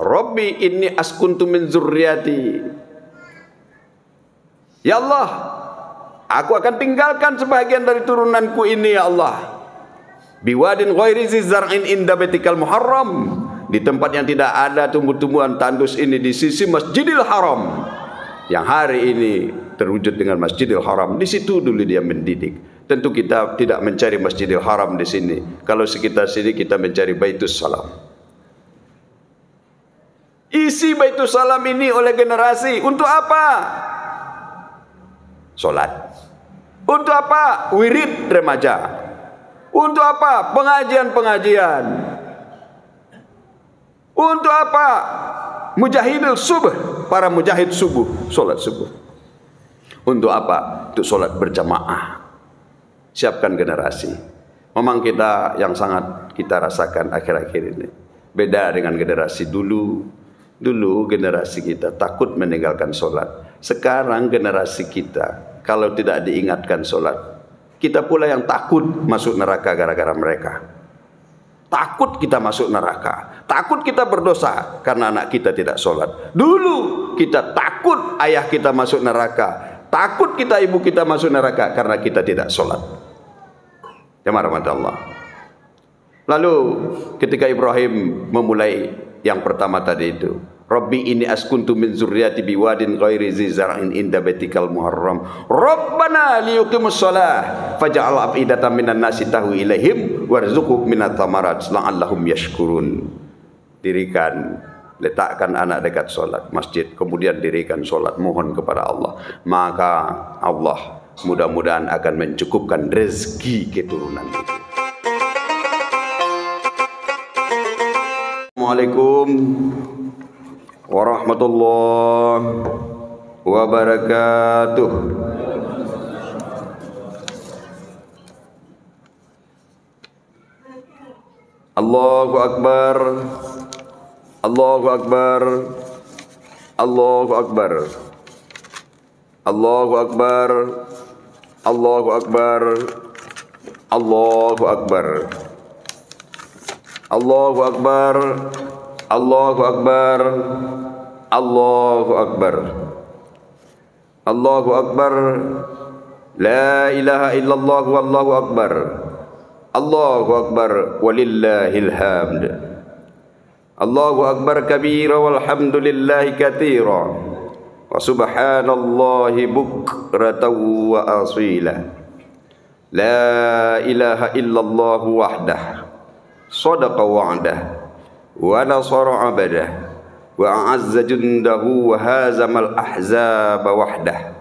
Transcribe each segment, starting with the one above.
Rabbi inni askuntu min zurriyati. Ya Allah, aku akan tinggalkan sebahagian dari turunanku ini ya Allah. Biwadin ghairi zi zar'in inda baitikal muharram, di tempat yang tidak ada tumbuh-tumbuhan tandus ini di sisi Masjidil Haram, yang hari ini terwujud dengan Masjidil Haram. Di situ dulu dia mendidik. Tentu kita tidak mencari Masjidil Haram di sini. Kalau sekitar sini kita mencari Baitus Salam. Isi Baitus Salam ini oleh generasi untuk apa? Solat. Untuk apa? Wirid remaja. Untuk apa? Pengajian-pengajian. Untuk apa? Mujahidul subuh, para mujahid subuh, solat subuh. Untuk apa? Untuk solat berjamaah. Siapkan generasi. Memang kita yang sangat kita rasakan akhir-akhir ini beda dengan generasi dulu. Dulu generasi kita takut meninggalkan solat. Sekarang generasi kita kalau tidak diingatkan solat, kita pula yang takut masuk neraka gara-gara mereka. Takut kita masuk neraka, takut kita berdosa karena anak kita tidak sholat. Dulu kita takut ayah kita masuk neraka, takut kita ibu kita masuk neraka karena kita tidak sholat. Jemaah rahmat Allah. Lalu ketika Ibrahim memulai yang pertama tadi itu, Rabbi inni askuntu min zurriyati biwadin ghairi zi zar'in inda baitikal muharram. Rabbana liyuqimus shalah faj'al af'idatan minan nasi tahwi ilaihim warzuqhum minat thamarat la'allahum yashkurun. Dirikan, letakkan anak dekat solat masjid, kemudian dirikan solat, mohon kepada Allah, maka Allah mudah-mudahan akan mencukupkan rezeki keturunan itu. Assalamualaikum warahmatullahi wabarakatuh. Allahu Akbar, Allahu Akbar, Allahu Akbar, Allahu Akbar, Allahu Akbar, Allahu Akbar, Allahu Akbar, Allahu Akbar, Allahu Akbar, Allahu Akbar, la ilaha illallah wallahu akbar, Allahu Akbar walillahil hamd, Allahu Akbar kabira walhamdulillahi katsira wa subhanallahi bukratan wa asila. La ilaha illallah wahdah sadaqa wa'dah wa nasara 'abdah wa a'azza jundahu wa hazamal ahzaba wahdah.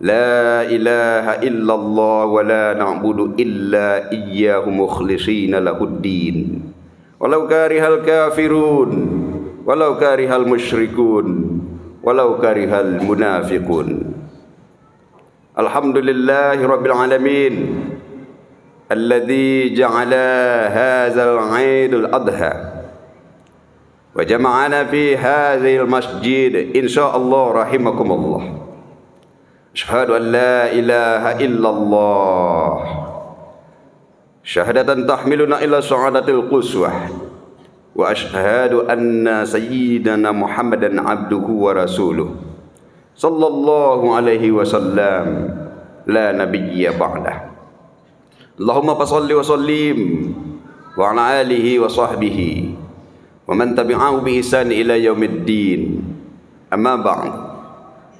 La ilaha illallah wa la na'budu illa iyyahu mukhlishina lahuddin walau karihal kafirun walau karihal musyrikun walau karihal munafiqun. Alhamdulillahi rabbil alamin alladzi ja'ala hadzal 'aidul adha wa jama'ana fi hadzal masjid insyaallah rahimakumullah. Asyhadu an la ilaha illallah syahadatan tahmiluna ila sa'adatil quswah wa asyhadu anna sayyidana Muhammadan abduhu wa rasuluh sallallahu alaihi wasallam la nabiyya ba'dah. Allahumma fassalli wa sallim wa ala alihi wa sahbihi wa man tabi'ahu bi ihsan ila yaumiddin. Amma ba'd.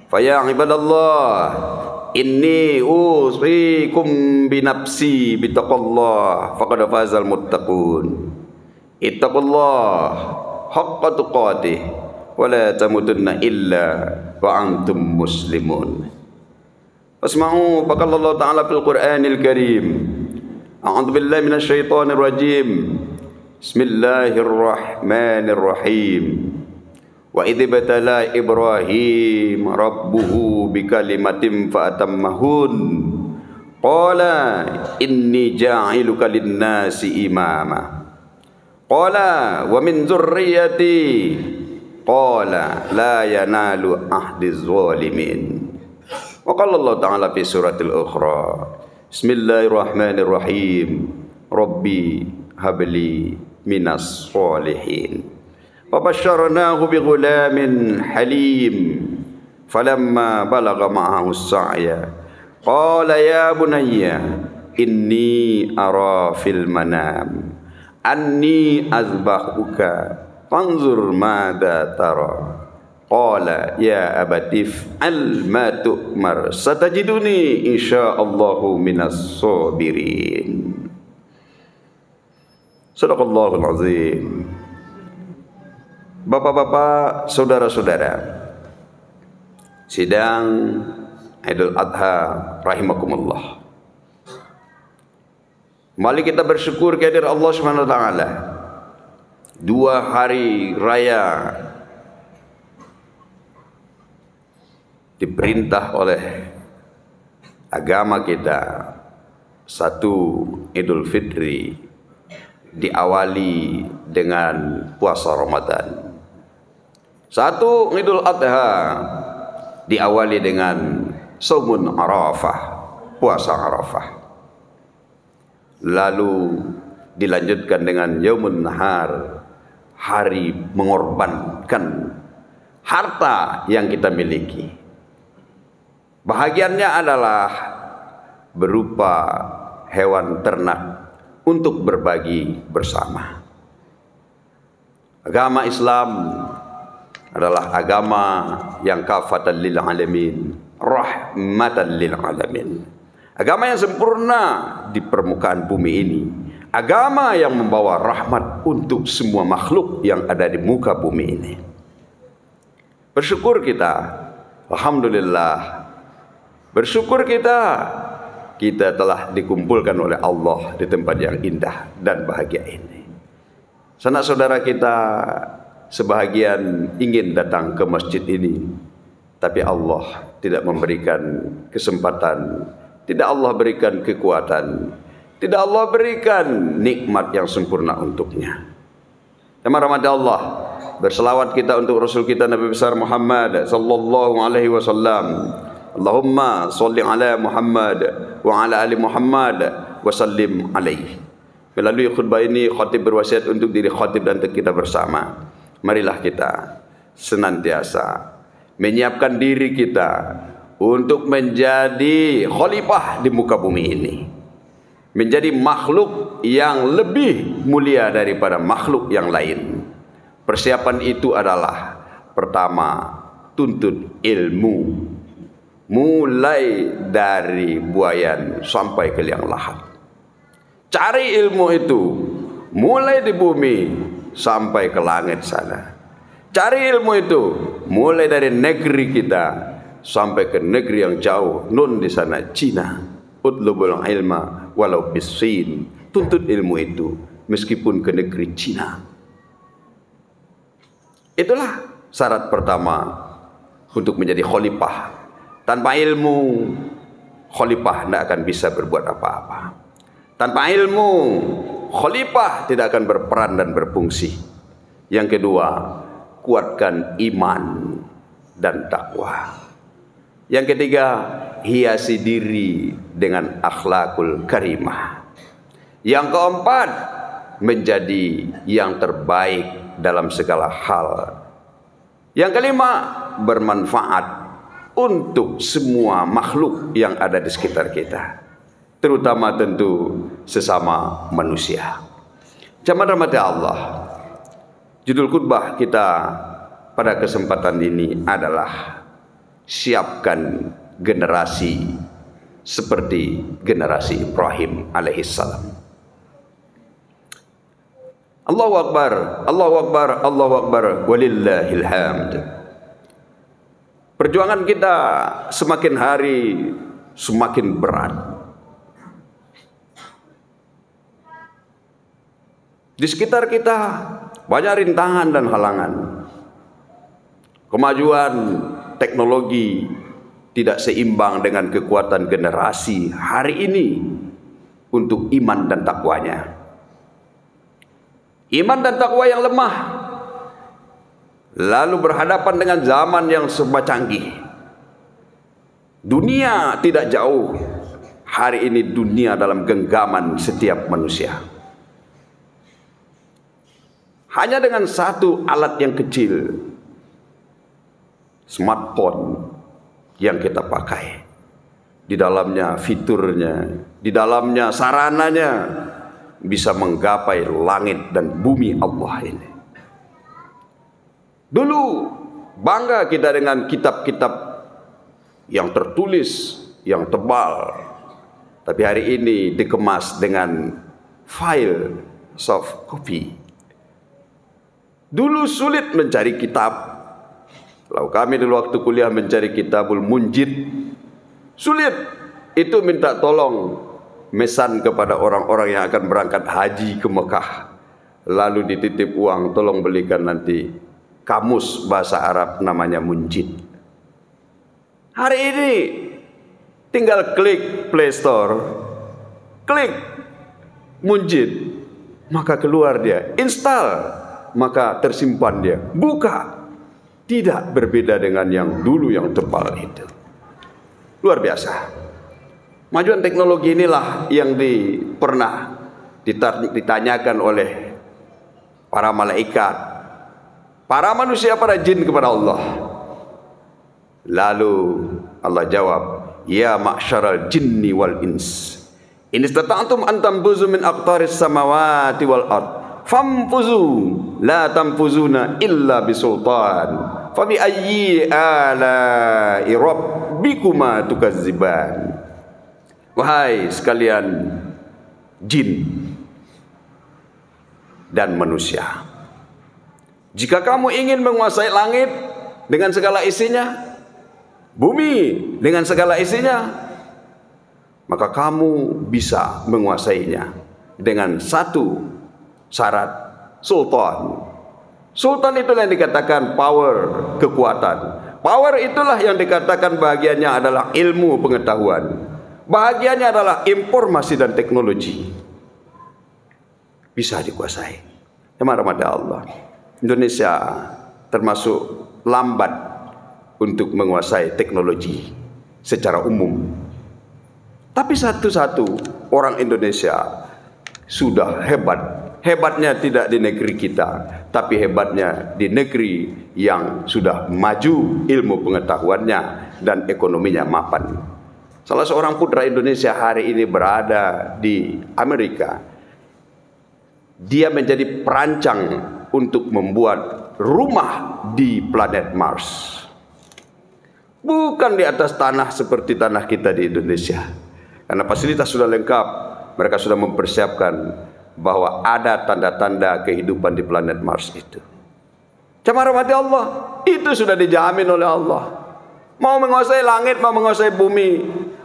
Fa ya ibadallah, inni usikum bi nafsi bi taqwallah faqad fazal muttaqun. Ittaqullah haqqa tuqatih wa la tamutunna illa wa antum muslimun. Asma'u faqallahu ta'ala fil Qur'anil Karim. A'udzu billahi minasy syaithanir rajim. Bismillahirrahmanirrahim. Wa idh batala Ibrahim rabbuhu bikalimatin fa'atammahun qala inni ja'iluka lin-nasi imama qala wa min dzurriyyati qala la yanalu ahdiz zalimin. Wa qala Allah ta'ala fi suratil ukhra Bismillahirrahmanirrahim Rabbi habli minas sholihin. فبشرناه بغلام حليم فلما بلغ معه السعي قال يا بني إني أرى في المنام أني أذبحك فانظر ماذا ترى قال يا أبت افعل ما تؤمر ستجدني إن شاء الله من الصابرين. Sadaqallahul azim. Bapak-bapak, saudara-saudara, sidang Idul Adha rahimakumullah. Mari kita bersyukur kehadirat Allah Subhanahu wa taala. 2 hari raya diperintah oleh agama kita. 1 Idul Fitri diawali dengan puasa Ramadan. 1 Idul Adha diawali dengan Saumun Arafah, puasa Arafah. Lalu dilanjutkan dengan Yaumun Nahar, hari mengorbankan harta yang kita miliki. Bahagiannya adalah berupa hewan ternak untuk berbagi bersama. Agama Islam adalah agama yang kafatan lil alamin, rahmatan lil alamin. Agama yang sempurna di permukaan bumi ini. Agama yang membawa rahmat untuk semua makhluk yang ada di muka bumi ini. Bersyukur kita, alhamdulillah. Bersyukur kita telah dikumpulkan oleh Allah di tempat yang indah dan bahagia ini. Sanak saudara kita sebahagian ingin datang ke masjid ini, tapi Allah tidak memberikan kesempatan, tidak Allah berikan kekuatan, tidak Allah berikan nikmat yang sempurna untuknya. Sama rahmat Allah, berselawat kita untuk Rasul kita Nabi besar Muhammad sallallahu alaihi wasallam. Allahumma salli ala Muhammad wa ala ali Muhammad wa sallim alaihi. Melalui khutbah ini khatib berwasiat untuk diri khatib dan untuk kita bersama. Marilah kita senantiasa menyiapkan diri kita untuk menjadi khalifah di muka bumi ini, menjadi makhluk yang lebih mulia daripada makhluk yang lain. Persiapan itu adalah pertama, tuntut ilmu, mulai dari buayan sampai ke liang lahat. Cari ilmu itu mulai di bumi sampai ke langit sana. Cari ilmu itu mulai dari negeri kita sampai ke negeri yang jauh, nun di sana Cina. Utlubul ilma walau bisin. Tuntut ilmu itu meskipun ke negeri Cina. Itulah syarat pertama untuk menjadi khalifah. Tanpa ilmu, khalifah tidak akan bisa berbuat apa-apa. Tanpa ilmu, khalifah tidak akan berperan dan berfungsi. Yang kedua, kuatkan iman dan takwa. Yang ketiga, hiasi diri dengan akhlakul karimah. Yang keempat, menjadi yang terbaik dalam segala hal. Yang kelima, bermanfaat untuk semua makhluk yang ada di sekitar kita, terutama tentu sesama manusia. Jamaah rahmati Allah, judul khutbah kita pada kesempatan ini adalah siapkan generasi seperti generasi Ibrahim alaihissalam. Allahu Akbar, Allahu Akbar, Allahu Akbar, walillahil hamd. Perjuangan kita semakin hari semakin berat. Di sekitar kita banyak rintangan dan halangan. Kemajuan teknologi tidak seimbang dengan kekuatan generasi hari ini untuk iman dan takwanya. Iman dan takwa yang lemah, lalu berhadapan dengan zaman yang serba canggih. Dunia tidak jauh. Hari ini dunia dalam genggaman setiap manusia. hanya dengan satu alat yang kecil, smartphone yang kita pakai. Di dalamnya fiturnya, di dalamnya sarananya bisa menggapai langit dan bumi Allah ini. Dulu bangga kita dengan kitab-kitab yang tertulis, yang tebal. Tapi hari ini dikemas dengan file soft copy. Dulu sulit mencari kitab. Kalau kami dulu waktu kuliah mencari Kitabul Munjid, sulit. Itu minta tolong mesan kepada orang-orang yang akan berangkat haji ke Mekah. Lalu dititip uang, tolong belikan nanti kamus bahasa Arab namanya Munjid. Hari ini tinggal klik Play Store, klik Munjid, maka keluar dia, install, maka tersimpan dia, buka. Tidak berbeda dengan yang dulu yang tebal itu. Luar biasa. Majuan teknologi inilah yang pernah ditanyakan oleh para malaikat, para manusia, para jin kepada Allah. Lalu Allah jawab, ya ma'syaral jinni wal ins, in istata'tum an tanfuzu min aqtaris samawati wal ard famfuzu la tanfuzuna illa bisultan fa bi ayyi ala'i rabbikuma tukazziban. Wahai sekalian jin dan manusia, jika kamu ingin menguasai langit dengan segala isinya, bumi dengan segala isinya, maka kamu bisa menguasainya dengan satu syarat, sultan. Sultan itulah yang dikatakan power, kekuatan. Power itulah yang dikatakan bahagiannya adalah ilmu pengetahuan. Bahagiannya adalah informasi dan teknologi. Bisa dikuasai. Rahmat Allah. Indonesia termasuk lambat untuk menguasai teknologi secara umum. Tapi satu-satu orang Indonesia sudah hebat. Hebatnya tidak di negeri kita, tapi hebatnya di negeri yang sudah maju ilmu pengetahuannya dan ekonominya mapan. Salah seorang putra Indonesia hari ini berada di Amerika. Dia menjadi perancang untuk membuat rumah di planet Mars. Bukan di atas tanah seperti tanah kita di Indonesia. Karena fasilitas sudah lengkap, mereka sudah mempersiapkan bahwa ada tanda-tanda kehidupan di planet Mars itu. Jamaah rahmati Allah, itu sudah dijamin oleh Allah. Mau menguasai langit, mau menguasai bumi,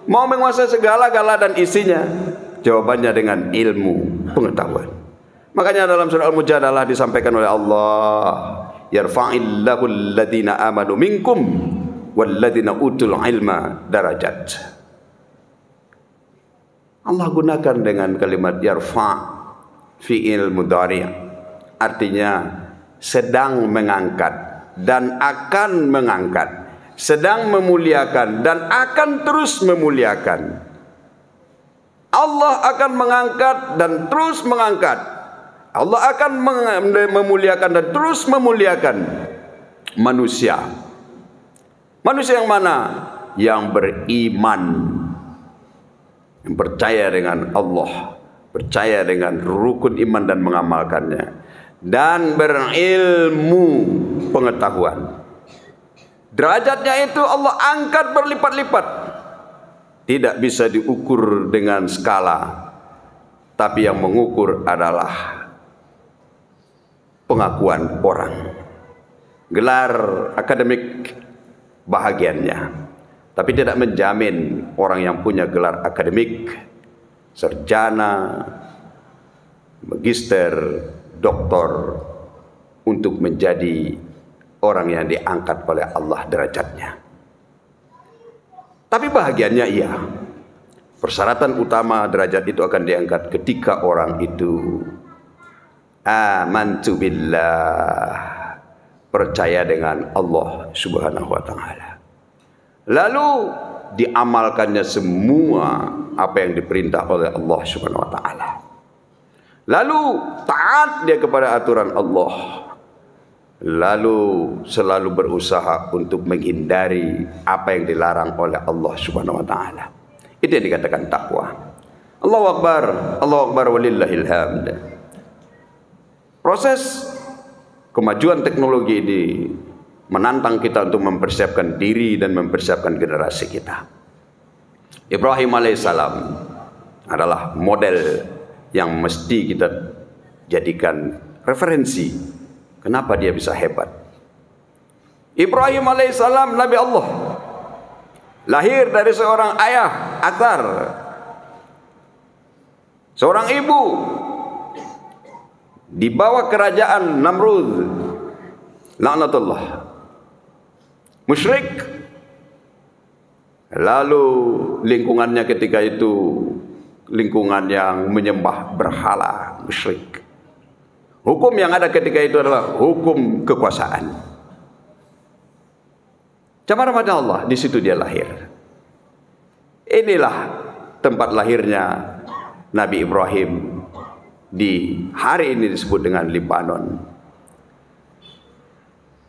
mau menguasai segala-gala dan isinya, jawabannya dengan ilmu pengetahuan. Makanya dalam surah Al-Mujadalah disampaikan oleh Allah, yarfa'illahu alladhina amanu minkum walladhina utul ilma darajat. Allah gunakan dengan kalimat yarfa' fi'il mudhari', artinya sedang mengangkat dan akan mengangkat, sedang memuliakan dan akan terus memuliakan. Allah akan mengangkat dan terus mengangkat. Allah akan memuliakan dan terus memuliakan manusia. Manusia yang mana? Yang beriman, yang percaya dengan Allah, percaya dengan rukun iman dan mengamalkannya, dan berilmu pengetahuan. Derajatnya itu Allah angkat berlipat-lipat. Tidak bisa diukur dengan skala, tapi yang mengukur adalah pengakuan orang. Gelar akademik bahagiannya, tapi tidak menjamin orang yang punya gelar akademik, sarjana, magister, doktor, untuk menjadi orang yang diangkat oleh Allah derajatnya. Tapi bahagiannya iya. Persyaratan utama derajat itu akan diangkat ketika orang itu amantu billah, percaya dengan Allah Subhanahu wa taala. Lalu diamalkannya semua apa yang diperintah oleh Allah Subhanahu wa taala. Lalu taat dia kepada aturan Allah. Lalu selalu berusaha untuk menghindari apa yang dilarang oleh Allah Subhanahu wa taala. Itu yang dikatakan takwa. Allahu Akbar, Allahu Akbar walillahil hamd. Proses kemajuan teknologi ini menantang kita untuk mempersiapkan diri dan mempersiapkan generasi kita. Ibrahim alaihissalam adalah model yang mesti kita jadikan referensi. Kenapa dia bisa hebat? Ibrahim alaihissalam Nabi Allah, lahir dari seorang ayah Atar, seorang ibu, di bawah kerajaan Namrud, laknatullah, musyrik. Lalu lingkungannya ketika itu lingkungan yang menyembah berhala, musyrik. Hukum yang ada ketika itu adalah hukum kekuasaan. Cuma rahmat Allah, di situ dia lahir. Inilah tempat lahirnya Nabi Ibrahim. Di hari ini disebut dengan Lebanon,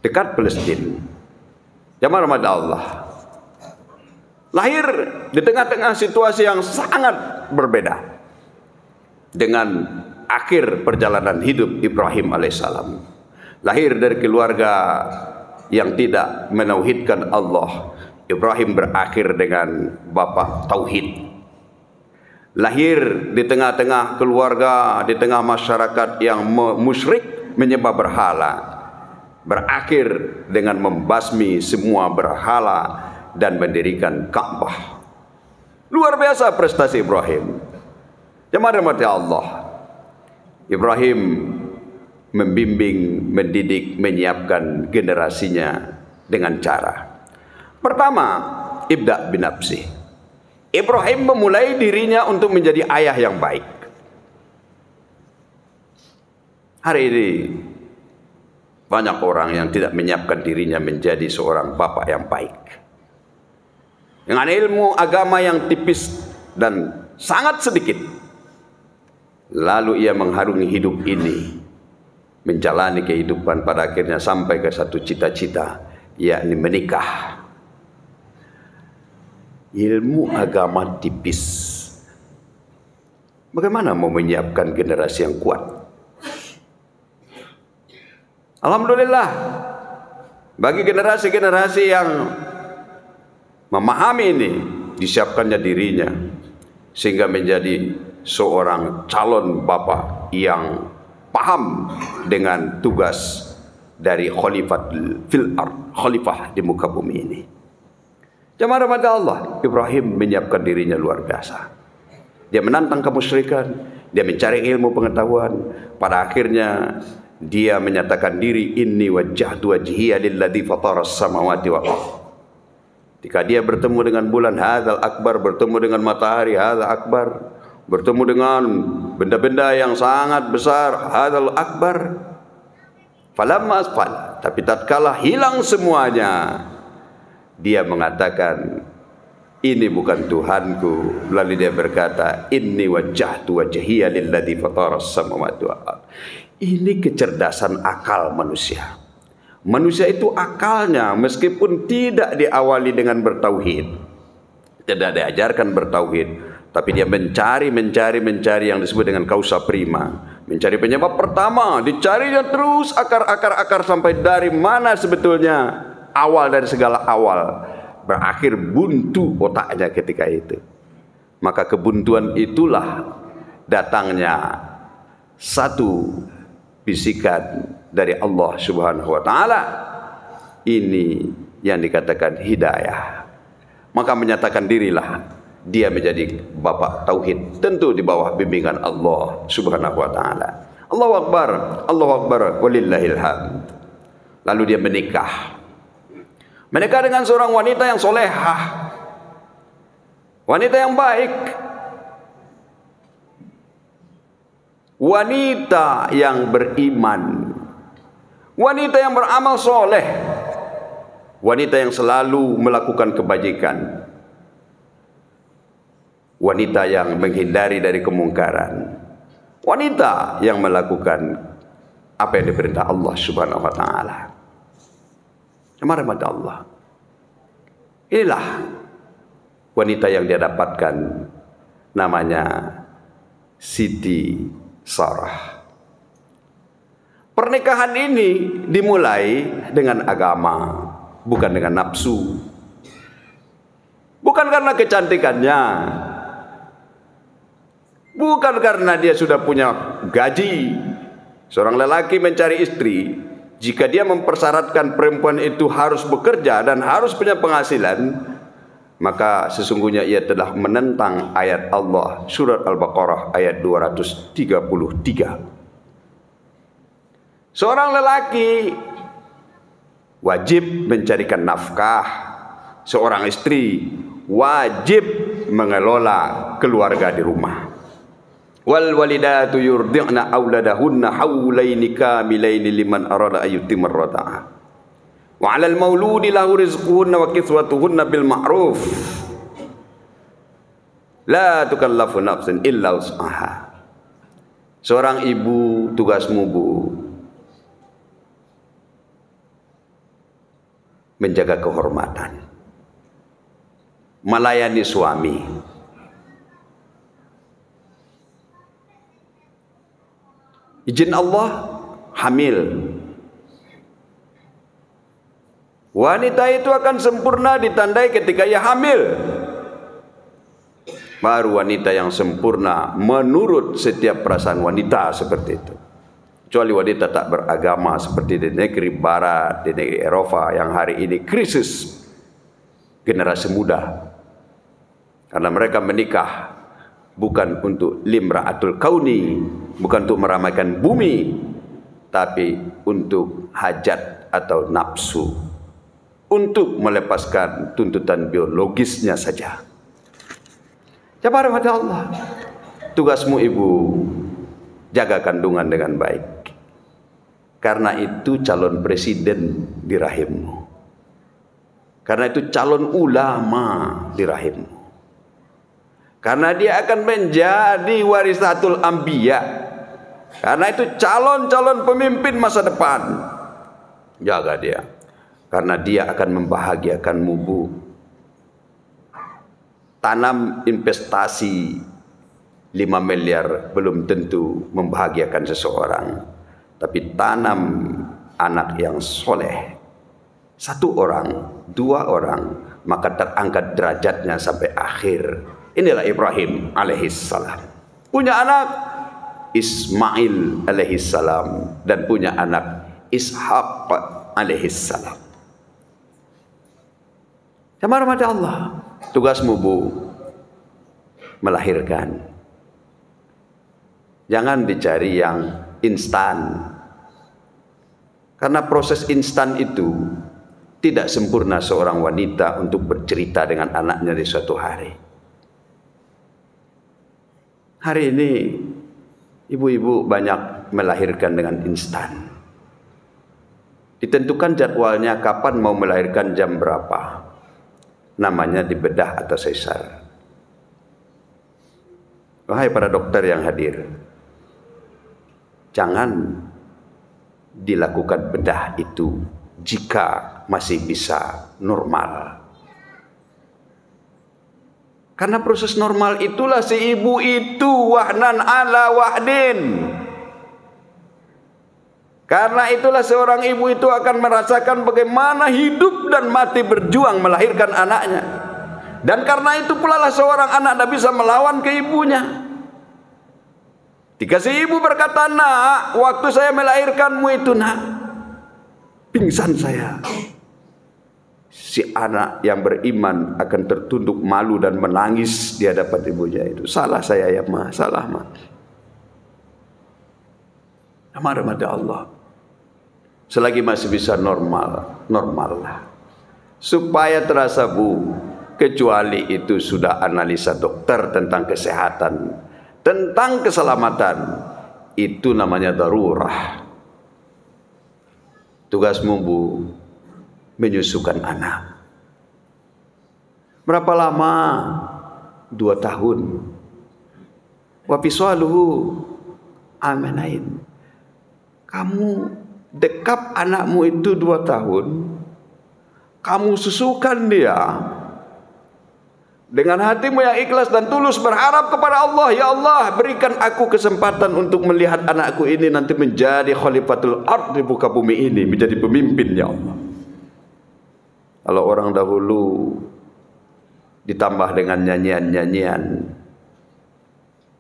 dekat Palestina. Jamaah rahmat Allah, lahir di tengah-tengah situasi yang sangat berbeda dengan akhir perjalanan hidup Ibrahim alaihissalam. Lahir dari keluarga yang tidak menauhidkan Allah. Ibrahim berakhir dengan bapak tauhid. Lahir di tengah-tengah keluarga, di tengah masyarakat yang musyrik, menyembah berhala. Berakhir dengan membasmi semua berhala dan mendirikan Ka'bah. Luar biasa prestasi Ibrahim. Jemaah rahmati Allah, Ibrahim membimbing, mendidik, menyiapkan generasinya dengan cara pertama, ibda' binafsi. Ibrahim memulai dirinya untuk menjadi ayah yang baik. Hari ini banyak orang yang tidak menyiapkan dirinya menjadi seorang bapak yang baik. Dengan ilmu agama yang tipis dan sangat sedikit, lalu ia mengharungi hidup ini, menjalani kehidupan pada akhirnya sampai ke satu cita-cita, yakni menikah. Ilmu agama tipis. Bagaimana mau menyiapkan generasi yang kuat? Alhamdulillah, bagi generasi-generasi yang memahami ini, disiapkannya dirinya sehingga menjadi seorang calon bapak yang paham dengan tugas dari khalifah fil ard, khalifah di muka bumi ini. Jemaah rahmat Allah, Ibrahim menyiapkan dirinya luar biasa. Dia menantang kemusyrikan, dia mencari ilmu pengetahuan. Pada akhirnya dia menyatakan diri, inni wajjahtu wajhiya lilladzi fataras samawati wal ardh. Ketika dia bertemu dengan bulan, hadzal akbar, bertemu dengan matahari, hadzal akbar, bertemu dengan benda-benda yang sangat besar, hadzal akbar. Falamma asfal, tapi tatkala hilang semuanya, dia mengatakan, ini bukan Tuhanku. Lalu dia berkata, inni wajjahtu wajhiya lilladzi fataras samawati wal ardh. Ini kecerdasan akal manusia. Manusia itu akalnya meskipun tidak diawali dengan bertauhid, tidak diajarkan bertauhid, tapi dia mencari yang disebut dengan causa prima, mencari penyebab pertama, dicarinya terus akar sampai dari mana sebetulnya awal dari segala awal. Berakhir buntu otaknya ketika itu. Maka kebuntuan itulah datangnya satu bisikan dari Allah Subhanahu wa taala. Ini yang dikatakan hidayah. Maka menyatakan dirilah dia menjadi bapak tauhid, tentu di bawah bimbingan Allah Subhanahu wa taala. Allahu akbar, Allahu akbar walillahil hamd. Lalu dia menikah. Menikah dengan seorang wanita yang solehah, wanita yang baik, wanita yang beriman, wanita yang beramal soleh, wanita yang selalu melakukan kebajikan, wanita yang menghindari dari kemungkaran, Wanita yang melakukan apa yang diperintah Allah Subhanahu wa taala. Rahmat Allah. Inilah wanita yang dia dapatkan, namanya Siti Sarah. Pernikahan ini dimulai dengan agama, bukan dengan nafsu. Bukan karena kecantikannya, bukan karena dia sudah punya gaji. Seorang lelaki mencari istri, jika dia mempersyaratkan perempuan itu harus bekerja dan harus punya penghasilan, maka sesungguhnya ia telah menentang ayat Allah surat Al-Baqarah ayat 233. Seorang lelaki wajib mencarikan nafkah, seorang istri wajib mengelola keluarga di rumah. Wal walidatu yurdi'na auladahunna haulaini kamilaini liman arada ayyutimar rada'ah. Wa 'alal mauludi lahu rizquhunna wa kiswatuhunna bil ma'ruf. La tukallafu nafsun illa wus'aha. Seorang ibu, tugasmu Bu, menjaga kehormatan, melayani suami. Izin Allah hamil. Wanita itu akan sempurna ditandai ketika ia hamil. Baru wanita yang sempurna menurut setiap perasaan wanita seperti itu. Kecuali wanita tak beragama seperti di negeri barat, di negeri Eropa yang hari ini krisis generasi muda. Karena mereka menikah bukan untuk limra'atul kauni, bukan untuk meramaikan bumi, tapi untuk hajat atau nafsu, untuk melepaskan tuntutan biologisnya saja. Jamaah rahmat Allah, tugasmu ibu, jaga kandungan dengan baik. Karena itu calon presiden di rahimmu. Karena itu calon ulama di rahimmu. Karena dia akan menjadi warisatul anbiya. Karena itu calon-calon pemimpin masa depan. Jaga dia. Karena dia akan membahagiakanmu Bu. Tanam investasi 5 miliar belum tentu membahagiakan seseorang. Tapi tanam anak yang soleh, 1 orang, 2 orang, maka terangkat derajatnya sampai akhir. Inilah Ibrahim alaihissalam. Punya anak Ismail alaihissalam dan punya anak Ishaq alaihissalam. Jamaah rahmat Allah, tugasmu Bu melahirkan. Jangan dicari yang instan. Karena proses instan itu tidak sempurna seorang wanita untuk bercerita dengan anaknya di suatu hari. Hari ini ibu-ibu banyak melahirkan dengan instan. Ditentukan jadwalnya kapan mau melahirkan, jam berapa. Namanya dibedah atau sesar. Wahai para dokter yang hadir, jangan dilakukan bedah itu jika masih bisa normal. Karena proses normal itulah si ibu itu wahnan ala wahdin. Karena itulah seorang ibu itu akan merasakan bagaimana hidup dan mati berjuang melahirkan anaknya. Dan karena itu pula lah seorang anak tidak bisa melawan ke ibunya. Jika si ibu berkata, "Nak, waktu saya melahirkanmu itu, Nak, pingsan saya." Si anak yang beriman akan tertunduk malu dan menangis di hadapan ibunya itu. "Salah saya ya, Ma, salah, Ma." Rahmat Allah. Selagi masih bisa normal, normallah. Supaya terasa Bu, kecuali itu sudah analisa dokter tentang kesehatan, tentang keselamatan, itu namanya darurah. Tugasmu Bu, menyusukan anak. Berapa lama? 2 tahun. Wa fisaluhu amanain. Kamu dekap anakmu itu 2 tahun, kamu susukan dia dengan hatimu yang ikhlas dan tulus, berharap kepada Allah, ya Allah, berikan aku kesempatan untuk melihat anakku ini nanti menjadi khalifatul ard di muka bumi ini, menjadi pemimpin, ya Allah. Kalau orang dahulu ditambah dengan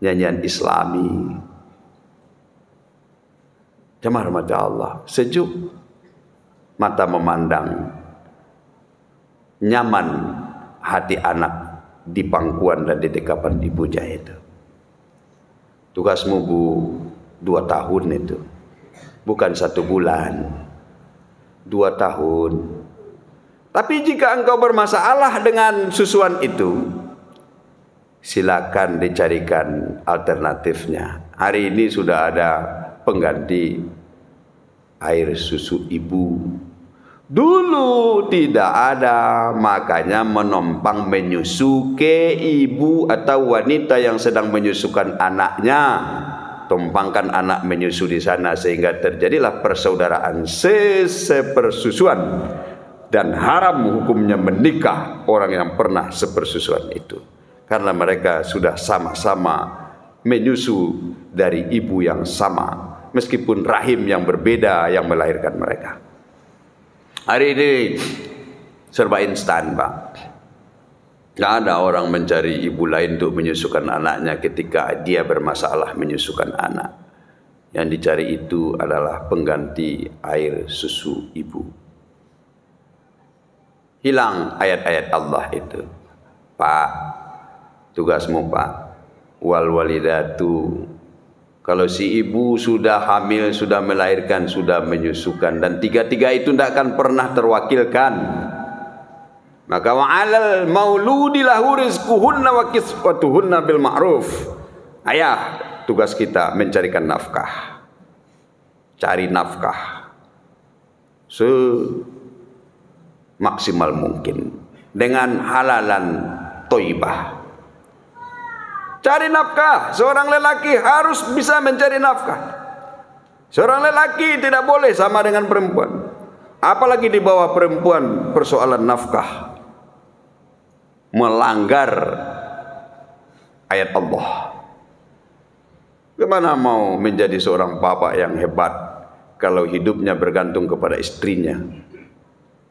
nyanyian Islami, jemaah mata Allah, sejuk mata memandang, nyaman hati anak di pangkuan dan di dekapan ibunya itu. Tugasmu Bu 2 tahun itu, bukan 1 bulan, 2 tahun. Tapi jika engkau bermasalah dengan susuan itu, silakan dicarikan alternatifnya. Hari ini sudah ada pengganti air susu ibu. Dulu tidak ada, makanya menompang menyusu ke ibu atau wanita yang sedang menyusukan anaknya. Tumpangkan anak menyusu di sana sehingga terjadilah persaudaraan sepersusuan, dan haram hukumnya menikah orang yang pernah sepersusuan itu, karena mereka sudah sama-sama menyusu dari ibu yang sama, meskipun rahim yang berbeda yang melahirkan mereka. Hari ini serba instan, Pak. Tidak ada orang mencari ibu lain untuk menyusukan anaknya ketika dia bermasalah menyusukan anak. Yang dicari itu adalah pengganti air susu ibu. Hilang ayat-ayat Allah itu. Pak, tugasmu Pak, wal walidatu, kalau si ibu sudah hamil, sudah melahirkan, sudah menyusukan, dan 3 itu tidak akan pernah terwakilkan, maka wa'alal mauludi lahu rizquhunna wa kiswatuhunna bil ma'ruf. Ayah, tugas kita mencarikan nafkah. Cari nafkah maksimal mungkin dengan halalan thayyibah. Cari nafkah. Seorang lelaki harus bisa mencari nafkah. Seorang lelaki tidak boleh sama dengan perempuan, apalagi di bawah perempuan. Persoalan nafkah melanggar ayat Allah. Bagaimana mau menjadi seorang bapak yang hebat kalau hidupnya bergantung kepada istrinya,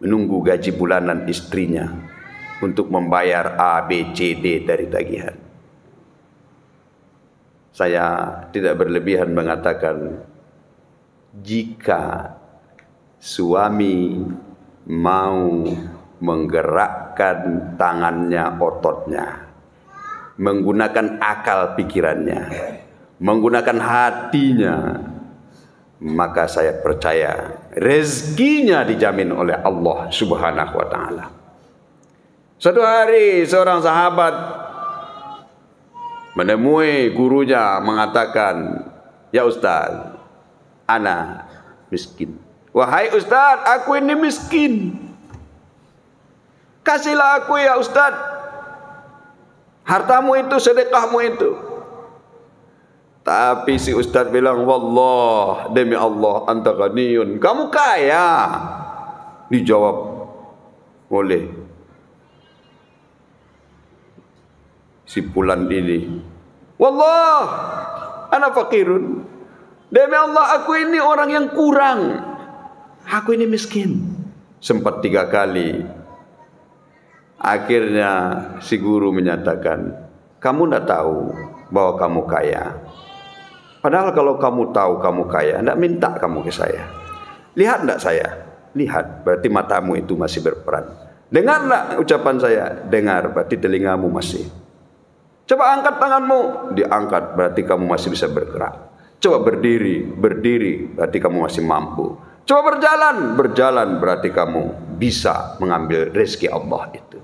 menunggu gaji bulanan istrinya untuk membayar A, B, C, D dari tagihan. Saya tidak berlebihan mengatakan, jika suami mau menggerakkan tangannya, ototnya, menggunakan akal pikirannya, menggunakan hatinya, maka saya percaya rezekinya dijamin oleh Allah Subhanahu wa ta'ala. Suatu hari seorang sahabat menemui gurunya mengatakan, ya Ustaz, ana miskin. Wahai Ustaz, aku ini miskin, kasihlah aku ya Ustaz hartamu itu, sedekahmu itu. Tapi si Ustaz bilang, wallah, demi Allah, anta ghaniyun, kamu kaya. Dijawab oleh si Fulan ini, wallah, ana fakirun, demi Allah, aku ini orang yang kurang, aku ini miskin. Sempat 3 kali. Akhirnya si guru menyatakan, kamu tidak tahu bahwa kamu kaya. Padahal kalau kamu tahu kamu kaya, tidak minta kamu ke saya. Lihat tidak saya? Lihat, berarti matamu itu masih berperan. Dengar tidak ucapan saya? Dengar, berarti telingamu masih. Coba angkat tanganmu, diangkat, berarti kamu masih bisa bergerak. Coba berdiri, berdiri, berarti kamu masih mampu. Coba berjalan, berjalan, berarti kamu bisa mengambil rezeki Allah itu.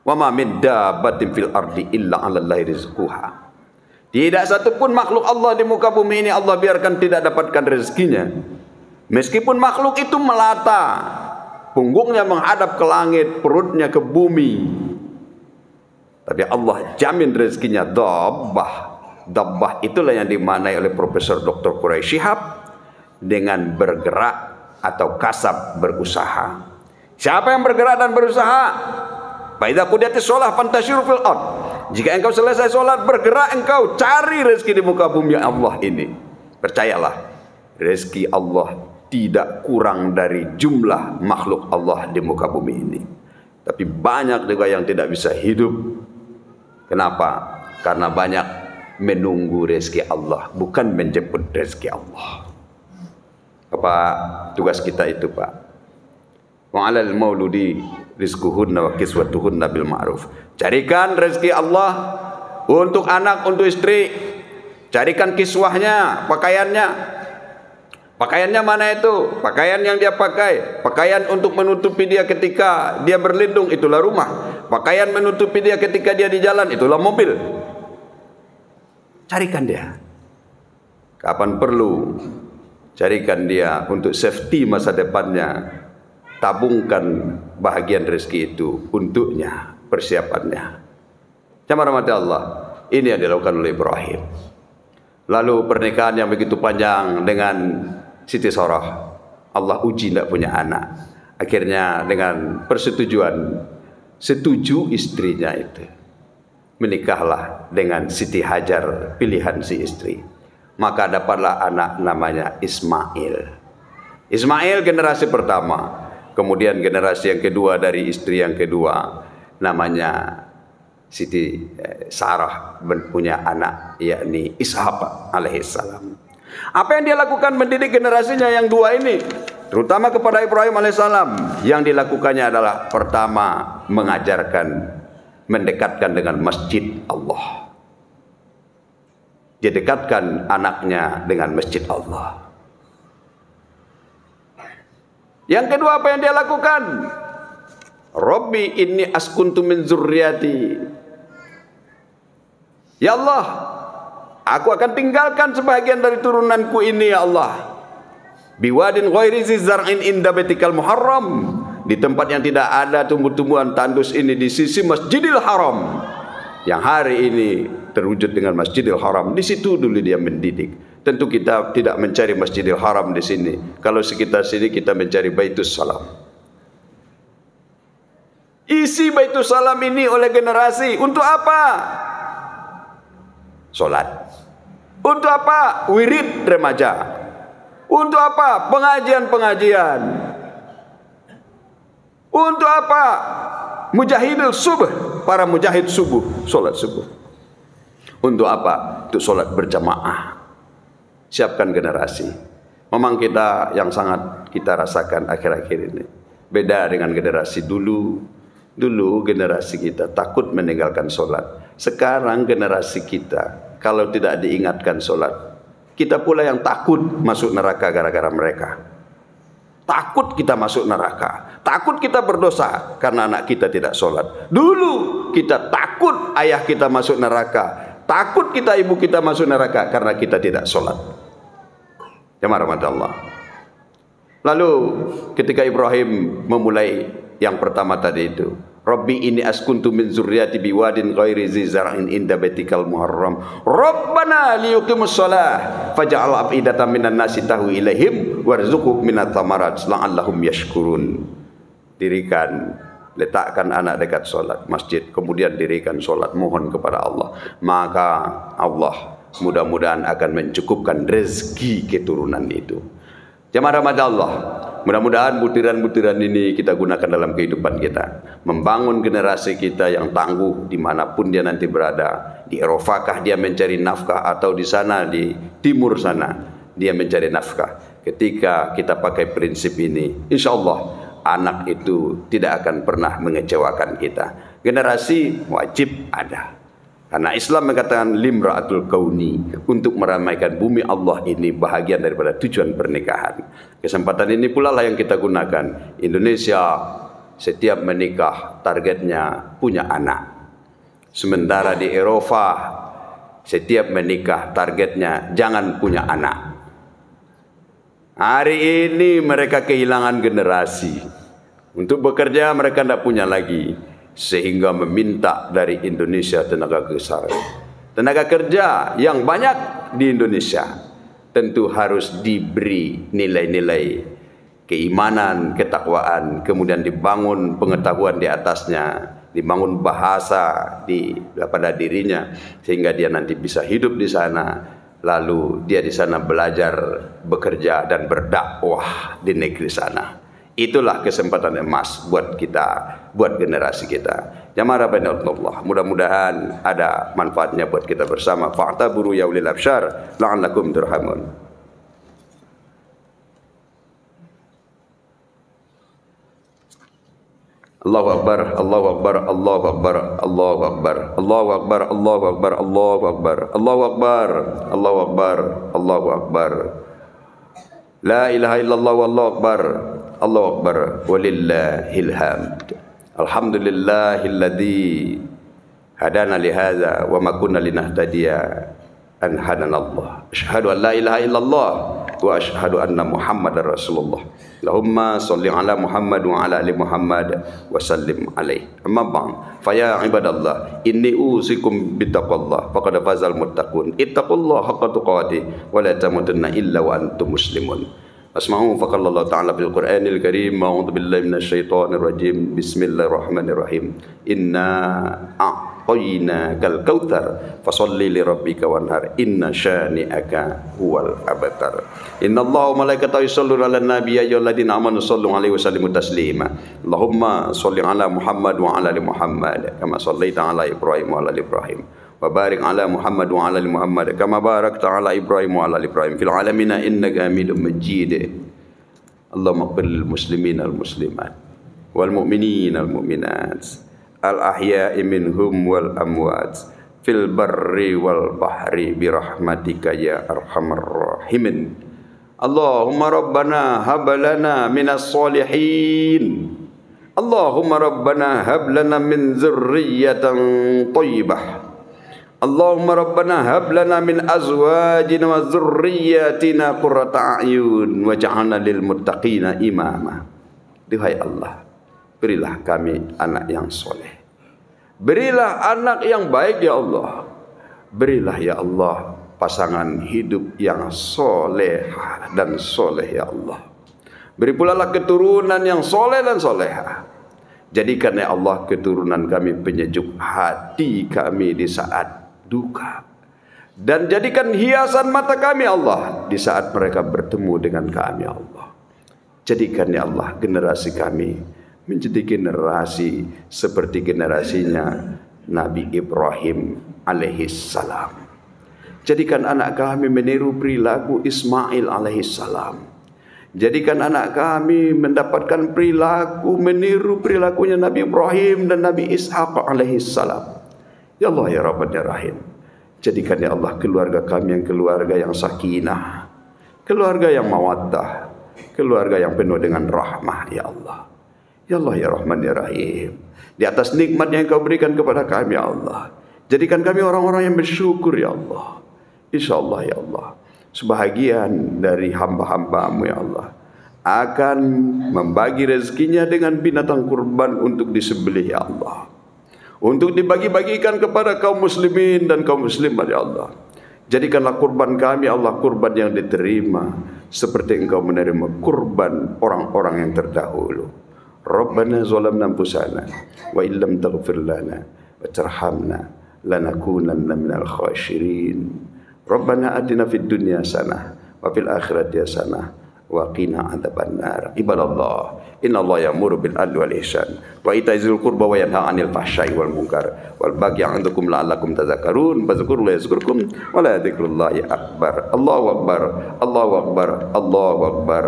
Wa ma min dabbatin fil ardi illa 'ala Allahi rizquha. Tidak satupun makhluk Allah di muka bumi ini Allah biarkan tidak dapatkan rezekinya. Meskipun makhluk itu melata, punggungnya menghadap ke langit, perutnya ke bumi, tapi Allah jamin rezekinya. Dabbah, Dabbah itulah yang dimaknai oleh Profesor Dr. Quraisy Shihab dengan bergerak atau kasab, berusaha. Siapa yang bergerak dan berusaha? Fa idza qudiyatis shalah fantashiru fil ard. Jika engkau selesai sholat, bergerak engkau cari rezeki di muka bumi Allah ini. Percayalah, rezeki Allah tidak kurang dari jumlah makhluk Allah di muka bumi ini. Tapi banyak juga yang tidak bisa hidup. Kenapa? Karena banyak menunggu rezeki Allah, bukan menjemput rezeki Allah. Apa tugas kita itu, Pak? Wa 'alal mauludi rizquhunna wa kiswatuhunna bil ma'ruf. Carikan rezeki Allah untuk anak, untuk istri. Carikan kiswahnya, pakaiannya. Pakaiannya mana itu? Pakaian yang dia pakai. Pakaian untuk menutupi dia ketika dia berlindung, itulah rumah. Pakaian menutupi dia ketika dia di jalan, itulah mobil. Carikan dia. Kapan perlu, carikan dia untuk safety masa depannya. Tabungkan bahagian rezeki itu untuknya, persiapannya. Jamaah rahmati Allah, ini yang dilakukan oleh Ibrahim. Lalu pernikahan yang begitu panjang dengan Siti Sarah, Allah uji tidak punya anak. Akhirnya dengan persetujuan, setuju istrinya itu, menikahlah dengan Siti Hajar, pilihan si istri. Maka dapatlah anak namanya Ismail. Ismail generasi pertama. Kemudian generasi yang kedua dari istri yang kedua, namanya Siti Sarah, punya anak yakni Ishaq alaihissalam. Apa yang dia lakukan mendidik generasinya yang dua ini, terutama kepada Ibrahim alaihissalam? Yang dilakukannya adalah pertama, mengajarkan, mendekatkan dengan masjid Allah. Dia dekatkan anaknya dengan masjid Allah. Yang kedua, apa yang dia lakukan? Rabbi inni askuntu min zurriyati. Ya Allah, aku akan tinggalkan sebahagian dari turunanku ini, ya Allah. Biwadin ghairi zi zar'in inda baitikal muharram. Di tempat yang tidak ada tumbuh-tumbuhan tandus ini, di sisi Masjidil Haram, yang hari ini terwujud dengan Masjidil Haram. Di situ dulu dia mendidik. Tentu kita tidak mencari Masjidil Haram di sini. Kalau sekitar sini kita mencari Baitus Salam. Isi Baitus Salam ini oleh generasi untuk apa? Solat. Untuk apa? Wirid remaja. Untuk apa? Pengajian-pengajian. Untuk apa? Mujahidul subuh, para mujahid subuh, solat subuh. Untuk apa? Untuk solat berjamaah. Siapkan generasi. Memang kita yang sangat kita rasakan akhir-akhir ini beda dengan generasi dulu. Dulu generasi kita takut meninggalkan solat. Sekarang generasi kita kalau tidak diingatkan solat, kita pula yang takut masuk neraka gara-gara mereka. Takut kita masuk neraka, takut kita berdosa karena anak kita tidak solat. Dulu kita takut ayah kita masuk neraka, takut kita ibu kita masuk neraka karena kita tidak solat. Jamaah rahmatullah Allah. Lalu ketika Ibrahim memulai yang pertama tadi itu, Rabbi inni askuntu min zurriyati biwadin ghairi zi zar'in inda baitikal muharram. Rabbana liyuqimus shalah faj'al af'idatan minan nasi tahwi ilaihim warzuqhum minat thamarat la'allahum yashkurun. Dirikan, letakkan anak dekat solat masjid, kemudian dirikan solat, mohon kepada Allah, maka Allah mudah-mudahan akan mencukupkan rezeki keturunan itu. Jamaah rahmat Allah, mudah-mudahan butiran-butiran ini kita gunakan dalam kehidupan kita, membangun generasi kita yang tangguh dimanapun dia nanti berada. Di Eropakah dia mencari nafkah, atau di sana di timur sana dia mencari nafkah. Ketika kita pakai prinsip ini, insya Allah anak itu tidak akan pernah mengecewakan kita. Generasi wajib ada. Karena Islam mengatakan limra'atul kauni, untuk meramaikan bumi Allah ini bahagian daripada tujuan pernikahan. Kesempatan ini pula lah yang kita gunakan. Indonesia setiap menikah targetnya punya anak. Sementara di Eropa setiap menikah targetnya jangan punya anak. Hari ini mereka kehilangan generasi. Untuk bekerja mereka tidak punya lagi, sehingga meminta dari Indonesia tenaga kerja. tenaga kerja yang banyak di Indonesia tentu harus diberi nilai-nilai keimanan, ketakwaan, kemudian dibangun pengetahuan di atasnya, dibangun bahasa pada dirinya sehingga dia nanti bisa hidup di sana, lalu dia di sana belajar, bekerja dan berdakwah di negeri sana. Itulah kesempatan emas buat kita, buat generasi kita. Jamaah rabbana, mudah-mudahan ada manfaatnya buat kita bersama. Fa'taburu ya ulil absyar la'allakum turhamun. Allahu akbar, Allahu akbar, Allahu akbar, Allahu akbar, Allahu akbar, Allahu akbar, Allahu akbar, Allahu akbar, Allahu akbar, Allahu akbar. La ilaha illallah wallahu akbar, Allahu akbar, walillahil hamd. Alhamdulillahilladzi hadana li hadza wa ma kunna linahtadiya an hadanallah. Asyhadu an la ilaha illallah wa asyhadu anna Muhammadar Rasulullah. Allahumma salli ala Muhammad wa ala ali Muhammad wa sallim alaihi. Amma ba'd, fa ya ibadallah, inni usikum bittaqwallah faqad fazal muttaqun. Ittaqullaha haqqa tuqatih wa la tamutunna illa wa antum muslimun. Asma'u faqala Allah ta'ala fil Qur'anil Karim, a'udzu billahi minasyaitonir rajim. Bismillahirrahmanirrahim. Inna a'tainakal kautsar fasholli li rabbika wanhar inna syani'aka huwal abtar. Innallaha wa malaikatahu yusholluna 'alan nabi ya ayyuhalladzina amanu shollu 'alaihi wa sallimu taslima. Allahumma sholli 'ala Muhammad wa 'ala ali Muhammad kama shallaita 'ala Ibrahim wa 'ala ali Ibrahim. Wa barik 'ala Muhammad wa 'ala ali Muhammad kama barakta 'ala Ibrahim wa 'ala ali Ibrahim fil 'alamin innaka Hamidum Majid. Allahumma ighfir lil muslimin wal muslimat wal mu'minin wal mu'minat al ahya'i minhum wal amwat fil barri wal bahri bi rahmatika ya arhamar rahimin. Allahumma rabbana hab lana minas solihin. Allahumma rabbana hab lana min dzurriyyatan thayyibah. Allahumma rabbana hab lana min azwajina wa dzurriyyatina qurrata a'yun waj'alna lil muttaqina imama. Duhai Allah, berilah kami anak yang soleh. Berilah anak yang baik ya Allah. Berilah ya Allah pasangan hidup yang soleh dan soleh ya Allah. Beri pula lah keturunan yang soleh dan soleha. Jadikan ya Allah keturunan kami penyejuk hati kami di saat duka, dan jadikan hiasan mata kami Allah di saat mereka bertemu dengan kami Allah. Jadikan ya Allah generasi kami menjadi generasi seperti generasinya Nabi Ibrahim alaihissalam. Jadikan anak kami meniru perilaku Ismail alaihissalam. Jadikan anak kami mendapatkan perilaku meniru perilakunya Nabi Ibrahim dan Nabi Ishaq alaihissalam. Ya Allah ya Rabbana ya Rahim, jadikan ya Allah keluarga kami yang keluarga yang sakinah, keluarga yang mawaddah, keluarga yang penuh dengan rahmah ya Allah. Ya Allah ya Rahman ya Rahim, di atas nikmat yang Kau berikan kepada kami ya Allah, jadikan kami orang-orang yang bersyukur ya Allah. InsyaAllah ya Allah, sebahagian dari hamba-hamba-Mu ya Allah akan membagi rezekinya dengan binatang kurban untuk disembelih ya Allah, untuk dibagi-bagikan kepada kaum muslimin dan kaum muslimat ya Allah. Jadikanlah kurban kami Allah kurban yang diterima seperti Engkau menerima kurban orang-orang yang terdahulu. Rabbana zalamna anfusana wa illam taghfir lana wa tarhamna lanakunanna minal khasirin. Rabbana atina fid dunya hasanah wa fil akhirati hasanah wa qina adzabannar. Ibadallah, innallaha ya'muru bil adli wal ihsan wa ita'i dzil qurba wa yanha 'anil fahsya'i wal munkar wal baghi 'indakum la'allakum tadhakkarun. Fadhkurullaha yazkurkum wa la dzikrullahi akbar. Allahu akbar, Allahu akbar, Allahu akbar,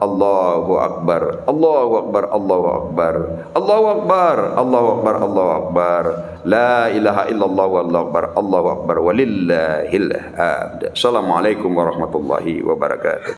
Allahu akbar, Allahu akbar, Allahu akbar, Allahu akbar, Allahu akbar, Allahu akbar. La ilaha illallah wallahu akbar, Allahu akbar walillahil hamd. Assalamualaikum warahmatullahi wabarakatuh.